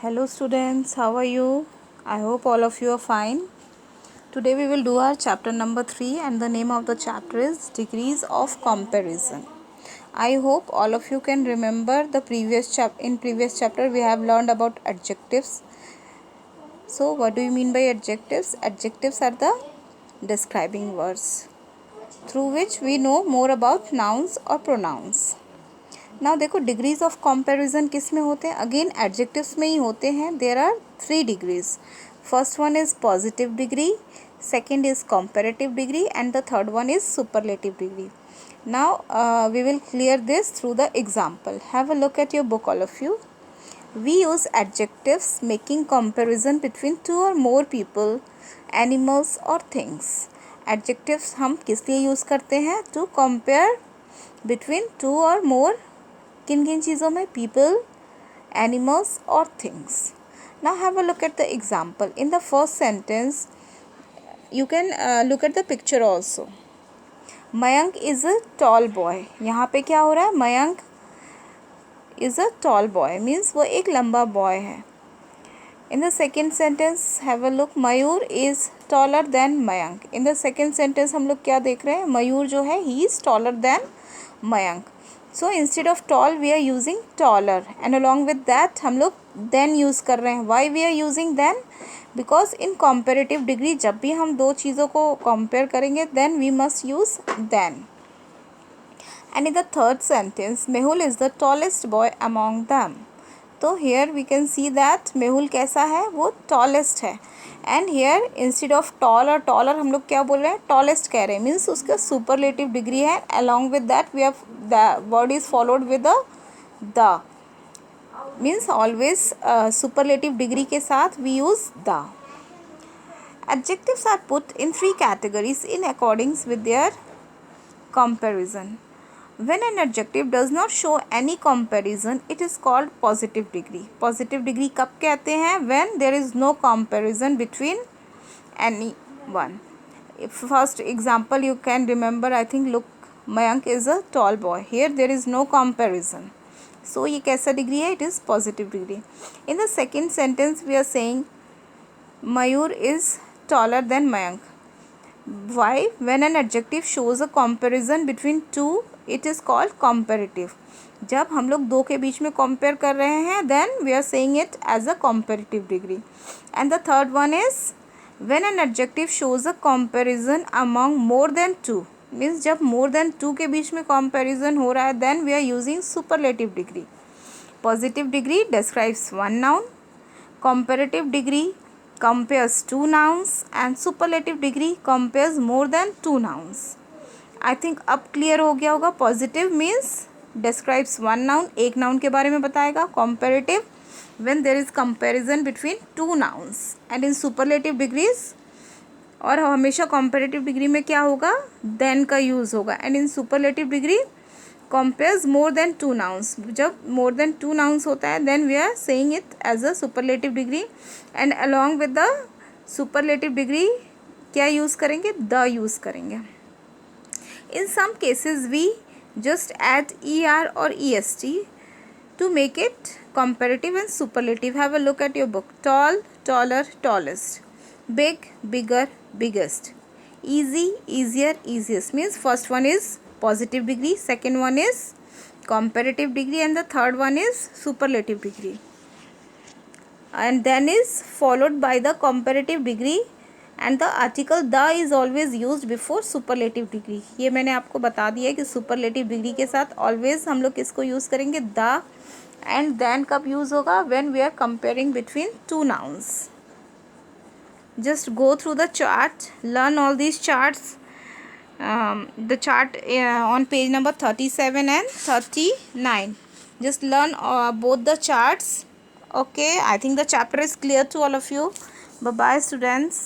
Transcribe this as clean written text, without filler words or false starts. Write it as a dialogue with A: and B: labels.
A: Hello students, how are you? I hope all of you are fine. Today we will do our chapter number 3 and the name of the chapter is Degrees of Comparison. I hope all of you can remember the previous chapter we have learned about adjectives. So what do you mean by adjectives? Adjectives are the describing words through which we know more about nouns or pronouns. Now देखो degrees of comparison किस में होते हैं? Again adjectives में ही होते हैं. There are 3 degrees. First one is positive degree, second is comparative degree and the third one is superlative degree. Now we will clear this through the example. Have a look at your book all of you. We use adjectives making comparison between 2 और more people, animals और things. Adjectives हम किस लिए use करते हैं? To compare between 2 और मोर किन किन चीज़ों में? पीपल, एनिमल्स और things. Now have a look at the example. In the first sentence you can look at the picture also. Mayank is a tall boy. यहाँ पे क्या हो रहा है? Mayank is a tall boy means वो एक लंबा बॉय है. In the second sentence have a look. Mayur is taller than Mayank. In the second sentence हम लोग क्या देख रहे हैं? मयूर जो है he is taller than Mayank. So instead of tall we are using taller and along with that हम लोग then use कर रहे हैं. Why we are using then? Because in comparative degree जब भी हम दो चीज़ों को compare करेंगे then we must use then. And in the third sentence Mehul is the tallest boy among them. तो here we can see that Mehul कैसा है? वो tallest है. And here instead of tall और टॉलर हम लोग क्या बोल रहे हैं? टॉलेस्ट कह रहे हैं. मीन्स उसका सुपरलेटिव डिग्री है. Along with that we have the word is followed with the. Means always superlative degree के साथ we use the. Adjectives are put in 3 categories in accordings with their comparison. When an adjective does not show any comparison, it is called positive degree. Positive degree कब कहते हैं? When there is no comparison between anyone. First example you can remember, I think, look, Mayank is a tall boy. Here there is no comparison. So ये कैसा degree है? It is positive degree. In the second sentence we are saying Mayur is taller than Mayank. Why? When an adjective shows a comparison between two, it is called comparative. जब हम लोग दो के बीच में compare कर रहे हैं then we are saying it as a comparative degree. And the third one is when an adjective shows a comparison among more than two, means जब more than two के बीच में comparison हो रहा है then we are using superlative degree. Positive degree describes one noun, comparative degree compares two nouns and superlative degree compares more than two nouns. I think अब clear हो गया होगा. Positive means describes one noun, एक noun के बारे में बताएगा. Comparative when there is comparison between two nouns. And in superlative degrees और हमेशा कंपैरेटिव डिग्री में क्या होगा? देन का यूज़ होगा. And in superlative degree compares more than two nouns. जब मोर देन टू नाउन्स होता है then we are saying it as a superlative degree. And along with the superlative degree क्या use करेंगे? The use करेंगे. In some cases we just add er or est to make it comparative and superlative. Have a look at your book. Tall, taller, tallest. Big, bigger, biggest. Easy, easier, easiest. Means first one is positive degree, second one is comparative degree and the third one is superlative degree. And then is followed by the comparative degree. And the article the is always use before superlative degree. ये मैंने आपको बता दिया है कि superlative degree के साथ always हम लोग किसको यूज़ करेंगे? द. एंड देन कब यूज़ होगा? When we are comparing between two nouns. Just go through the chart, learn all these charts. The chart on page number 37 and 39. Just learn both the charts. Okay, I think the chapter is clear to all of you. Bye bye students.